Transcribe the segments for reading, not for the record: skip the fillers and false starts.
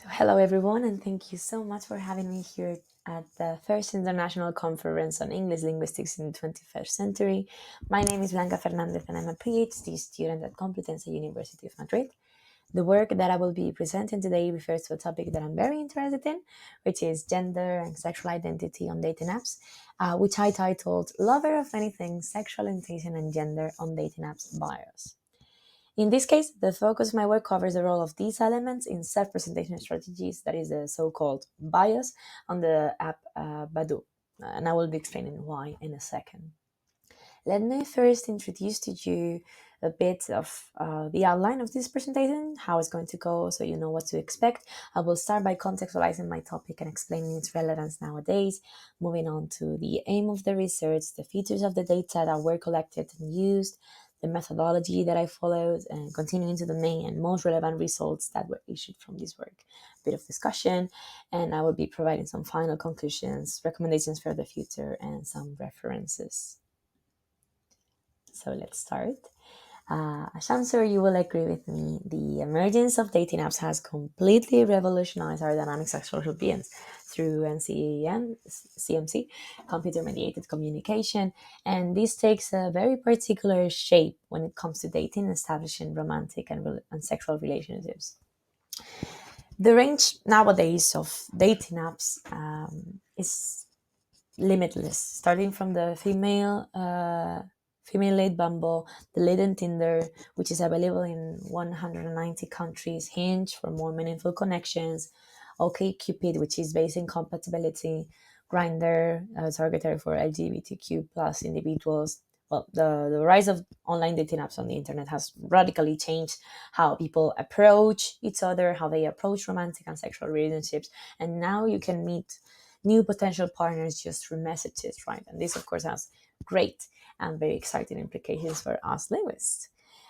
Hello, everyone, and thank you so much for having me here at the first international conference on English linguistics in the 21st century. My name is Blanca Fernandez, and I'm a PhD student at Complutense University of Madrid. The work that I will be presenting today refers to a topic that I'm very interested in, which is gender and sexual identity on dating apps, which I titled Lover of Anything, Sexual Orientation and Gender on Dating Apps Bios. In this case, the focus of my work covers the role of these elements in self-presentation strategies, that is the so-called bias, on the app Badoo. And I will be explaining why in a second. Let me first introduce to you a bit of the outline of this presentation, how it's going to go, so you know what to expect. I will start by contextualizing my topic and explaining its relevance nowadays, moving on to the aim of the research, the features of the data that were collected and used, the methodology that I followed, and continuing to the main and most relevant results that were issued from this work. A bit of discussion, and I will be providing some final conclusions, recommendations for the future, and some references. So let's start. As I'm sure you will agree with me, the emergence of dating apps has completely revolutionized our dynamics as social beings through CMC, computer-mediated communication, and this takes a very particular shape when it comes to dating, establishing romantic and sexual relationships. The range nowadays of dating apps is limitless, starting from the female-led Bumble, the lead Tinder, which is available in 190 countries, Hinge for more meaningful connections, OkCupid, which is based in compatibility, Grindr, targeted for LGBTQ plus individuals. Well, the rise of online dating apps on the internet has radically changed how people approach each other, how they approach romantic and sexual relationships, and now you can meet new potential partners just through messages, right? And this, of course, has great and very exciting implications for us linguists.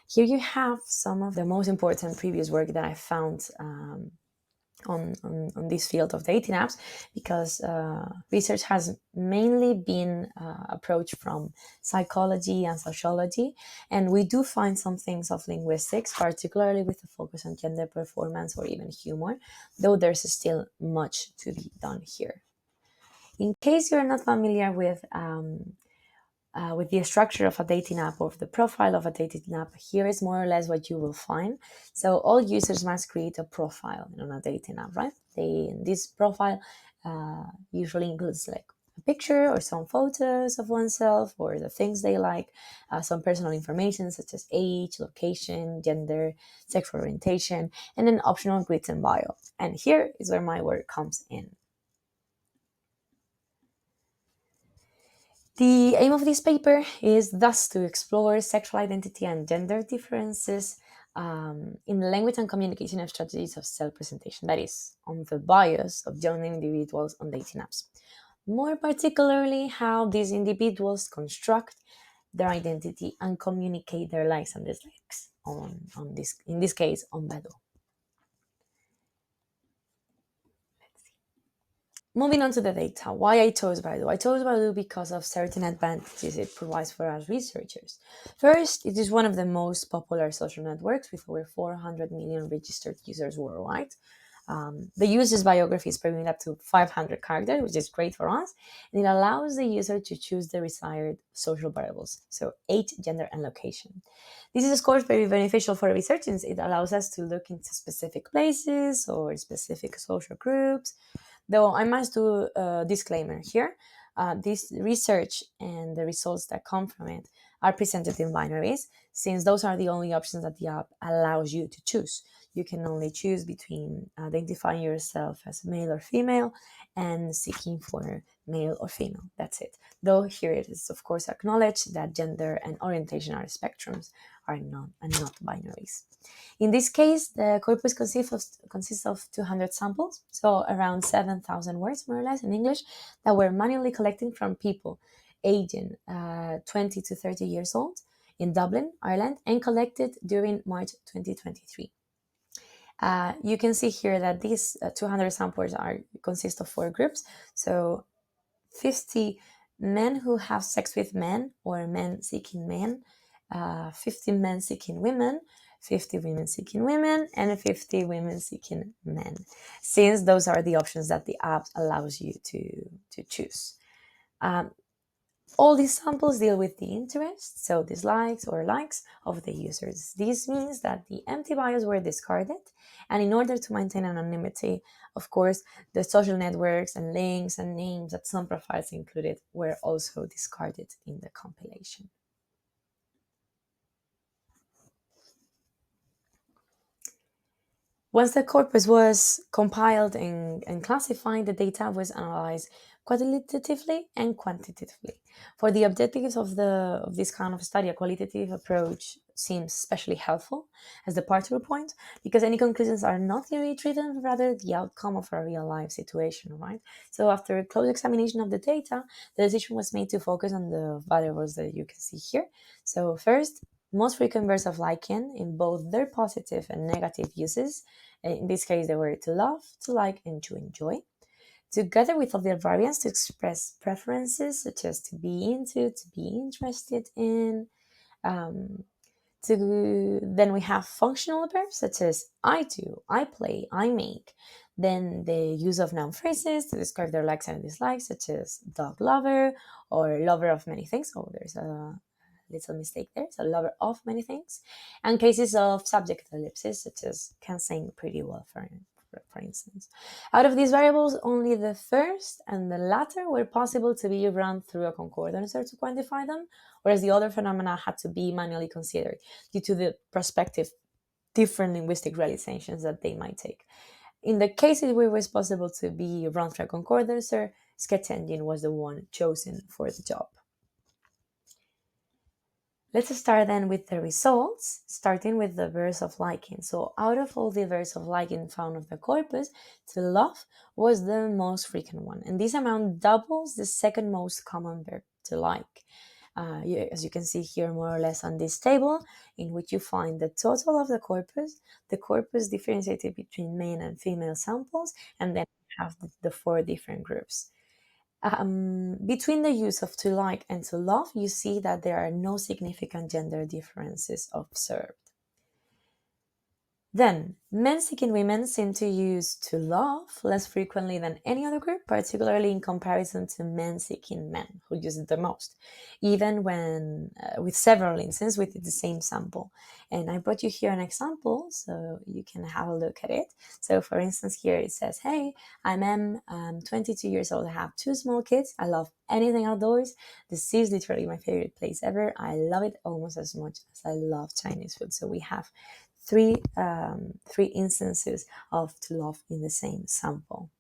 Here you have some of the most important previous work that I found on this field of dating apps, because research has mainly been approached from psychology and sociology, and we do find some things of linguistics, particularly with a focus on gender performance or even humor, though there's still much to be done here. In case you're not familiar with the structure of a dating app or the profile of a dating app, here is more or less what you will find. So all users must create a profile on a dating app, right? This profile usually includes like a picture or some photos of oneself or the things they like, some personal information such as age, location, gender, sexual orientation, and an optional written bio. And here is where my work comes in. The aim of this paper is thus to explore sexual identity and gender differences in the language and communication of strategies of self-presentation, that is, on the bias of young individuals on dating apps. More particularly, how these individuals construct their identity and communicate their likes and dislikes on this, in this case, on Badoo. Moving on to the data, why I chose Baidu. I chose Baidu because of certain advantages it provides for us researchers. First, it is one of the most popular social networks with over 400 million registered users worldwide. The user's biography is premium up to 500 characters, which is great for us, and it allows the user to choose the desired social variables, so age, gender, and location. This is, of course, very beneficial for researchers. It allows us to look into specific places or specific social groups. Though I must do a disclaimer here, this research and the results that come from it are presented in binaries, since those are the only options that the app allows you to choose. You can only choose between identifying yourself as male or female and seeking for male or female. That's it. Though here it is, of course, acknowledged that gender and orientation are spectrums, are not binaries. In this case, the corpus consists of 200 samples, so around 7,000 words, more or less, in English, that were manually collected from people aging 20 to 30 years old in Dublin, Ireland, and collected during March 2023. You can see here that these 200 samples consist of four groups. So 50 men who have sex with men or men seeking men, 50 men seeking women, 50 women seeking women, and 50 women seeking men, since those are the options that the app allows you to choose. Um, all these samples deal with the interests, so dislikes or likes of the users. This means that the empty bios were discarded, and in order to maintain anonymity, of course, the social networks and links and names that some profiles included were also discarded in the compilation. Once the corpus was compiled and classified, the data was analyzed qualitatively and quantitatively. For the objectives of this kind of study, a qualitative approach seems especially helpful as the departure point, because any conclusions are not theory driven, rather the outcome of a real life situation, right? So after a close examination of the data, the decision was made to focus on the variables that you can see here. So first, most frequent verbs of liking in both their positive and negative uses. In this case, they were to love, to like, and to enjoy. Together with other variants to express preferences, such as to be into, to be interested in. Um, then we have functional verbs such as I do, I play, I make. Then the use of noun phrases to describe their likes and dislikes, such as dog lover or lover of many things. Oh, there's a little mistake there. So lover of many things. And cases of subject ellipses, such as can sing pretty well, for instance. Out of these variables, only the first and the latter were possible to be run through a concordancer to quantify them, whereas the other phenomena had to be manually considered due to the prospective different linguistic realizations that they might take. In the cases where it was possible to be run through a concordancer, Sketch Engine was the one chosen for the job. Let's start then with the results, starting with the verbs of liking. So out of all the verbs of liking found of the corpus, to love was the most frequent one. And this amount doubles the second most common verb, to like. As you can see here more or less on this table, in which you find the total of the corpus differentiated between male and female samples, and then have the four different groups. Between the use of to like and to love, you see that there are no significant gender differences observed. Then, men seeking women seem to use to love less frequently than any other group, particularly in comparison to men seeking men, who use it the most, even when with several instances with the same sample. And I brought you here an example so you can have a look at it. So, for instance, here it says, "Hey, I'm M, I'm 22 years old, I have two small kids, I love anything outdoors. The sea is literally my favorite place ever. I love it almost as much as I love Chinese food." So we have three instances of to love in the same sample.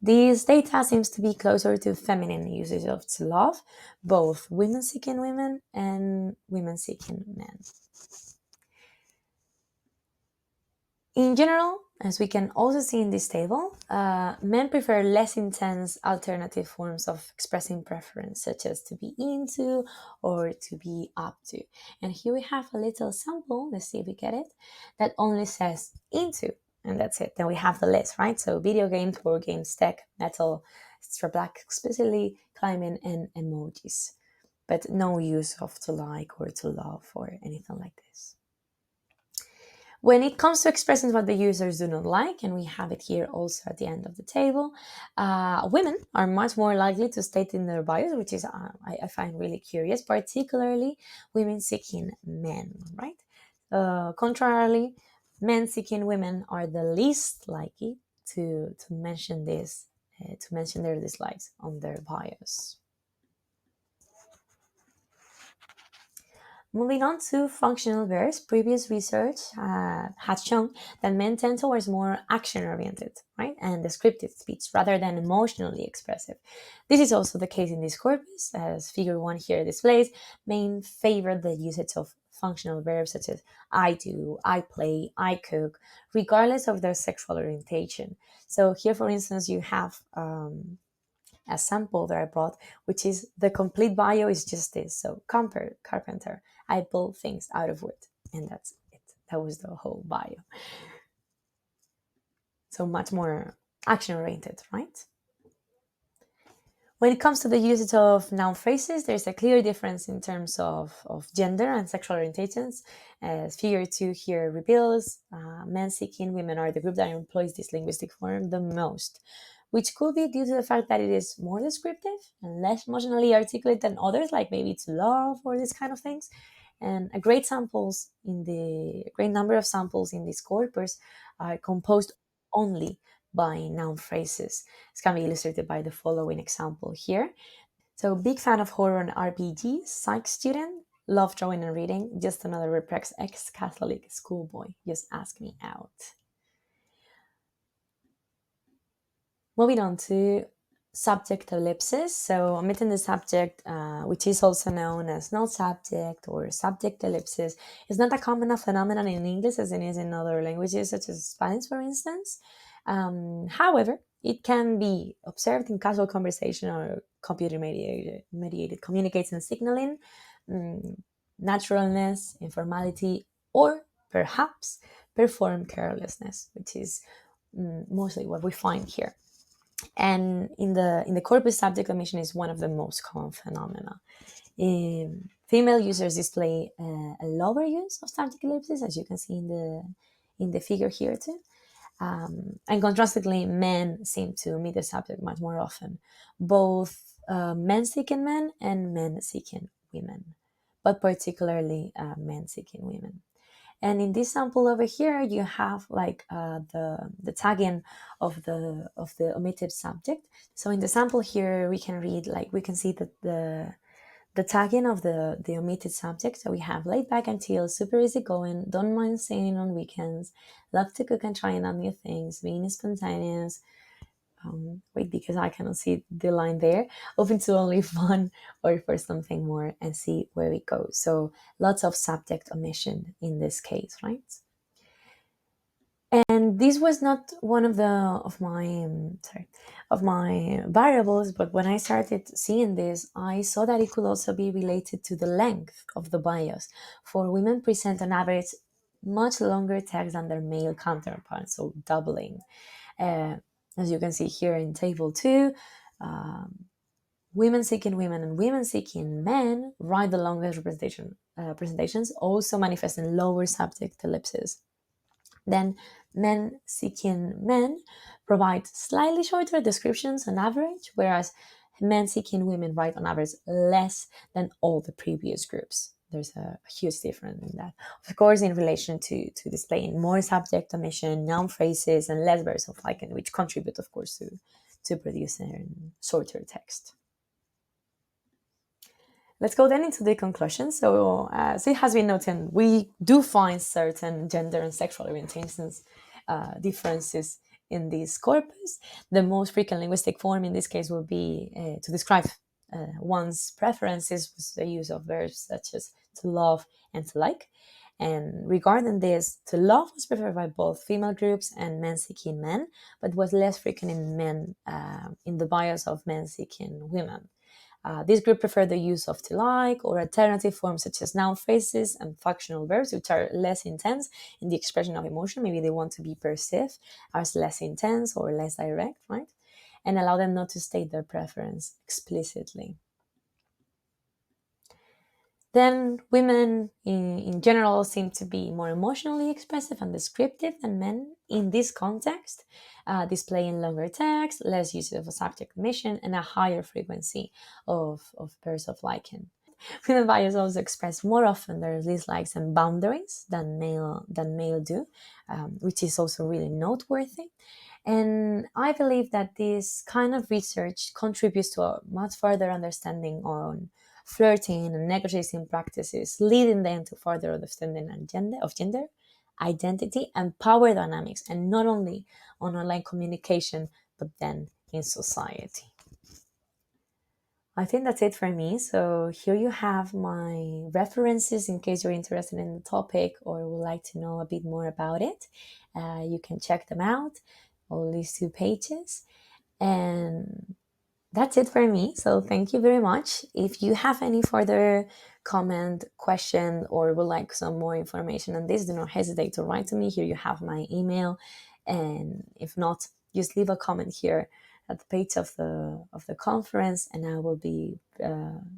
This data seems to be closer to feminine usage of to love, both women seeking women and women seeking men. In general, as we can also see in this table, men prefer less intense alternative forms of expressing preference, such as to be into or to be up to. And here we have a little sample, let's see if we get it, that only says into, and that's it. Then we have the list, right? So video games, board games, tech, metal, extra black, explicitly climbing, and emojis. But no use of to like or to love or anything like this. When it comes to expressing what the users do not like, and we have it here also at the end of the table, women are much more likely to state in their bios, which is I find really curious, particularly women seeking men, right? Contrarily, men seeking women are the least likely to mention this, to mention their dislikes on their bios. Moving on to functional verbs, previous research has shown that men tend towards more action-oriented, right, and descriptive speech rather than emotionally expressive. This is also the case in this corpus, as Figure 1 here displays. Men favor the usage of functional verbs such as I do, I play, I cook, regardless of their sexual orientation. So here, for instance, you have a sample that I brought, which is the complete bio is just this. So carpenter, I build things out of wood, and that's it. That was the whole bio. So much more action oriented, right? When it comes to the usage of noun phrases, there's a clear difference in terms of gender and sexual orientations. As figure 2 here reveals, men seeking women are the group that employs this linguistic form the most, which could be due to the fact that it is more descriptive and less emotionally articulate than others, like maybe to love or this kind of things. And a great number of samples in this corpus are composed only by noun phrases. This can be illustrated by the following example here. So, big fan of horror and RPGs, psych student, love drawing and reading, just another repressed ex-Catholic schoolboy, just ask me out. Moving on to subject ellipsis. So, omitting the subject, which is also known as null subject or subject ellipsis, is not a common phenomenon in English as it is in other languages, such as Spanish, for instance. However, it can be observed in casual conversation or computer mediated communication signaling, naturalness, informality, or perhaps performed carelessness, which is mostly what we find here. And in the corpus, subject omission is one of the most common phenomena. Female users display a lower use of subject ellipsis, as you can see in the figure here too. And contrastingly, men seem to omit the subject much more often, both men seeking men and men seeking women, but particularly men seeking women. And in this sample over here, you have like the tagging of the omitted subject. So in the sample here, we can read, like we can see that the tagging of the omitted subject. So we have laid back and chill, super easy going, don't mind staying on weekends, love to cook and trying out new things, being spontaneous. Wait, because I cannot see the line there. Open to only fun or for something more, and see where it goes. So lots of subject omission in this case, right? And this was not one of my variables, but when I started seeing this, I saw that it could also be related to the length of the bios. For women present on average much longer text than their male counterparts, so doubling. Uh, as you can see here in table 2, women seeking women and women seeking men write the longest presentations, also manifesting lower subject ellipses. Then men seeking men provide slightly shorter descriptions on average, whereas men seeking women write on average less than all the previous groups. There's a huge difference in that. Of course, in relation to displaying more subject omission, noun phrases, and less verbs of liken, which contribute, of course, to producing shorter text. Let's go then into the conclusion. So, as it has been noted, we do find certain gender and sexual orientations differences in this corpus. The most frequent linguistic form in this case will be to describe one's preferences was the use of verbs such as to love and to like. And regarding this, to love was preferred by both female groups and men seeking men, but was less frequent in men in the bias of men seeking women. This group preferred the use of to like or alternative forms such as noun phrases and functional verbs, which are less intense in the expression of emotion. Maybe they want to be perceived as less intense or less direct, right? And allow them not to state their preference explicitly. Then women in general seem to be more emotionally expressive and descriptive than men in this context, displaying longer text, less use of a subject omission, and a higher frequency of pairs of liken. Women bias also express more often their dislikes and boundaries than male do, which is also really noteworthy. And I believe that this kind of research contributes to a much further understanding on flirting and negotiating practices, leading them to further understanding of gender, identity, and power dynamics, and not only on online communication, but then in society. I think that's it for me. So here you have my references in case you're interested in the topic or would like to know a bit more about it. You can check them out, all these 2 pages. And that's it for me. So thank you very much. If you have any further comment, question, or would like some more information on this, do not hesitate to write to me. Here you have my email. And if not, just leave a comment here at the page of the conference, and I will be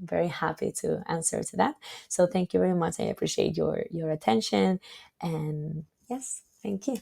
very happy to answer to that. So thank you very much. I appreciate your attention, and yes, thank you.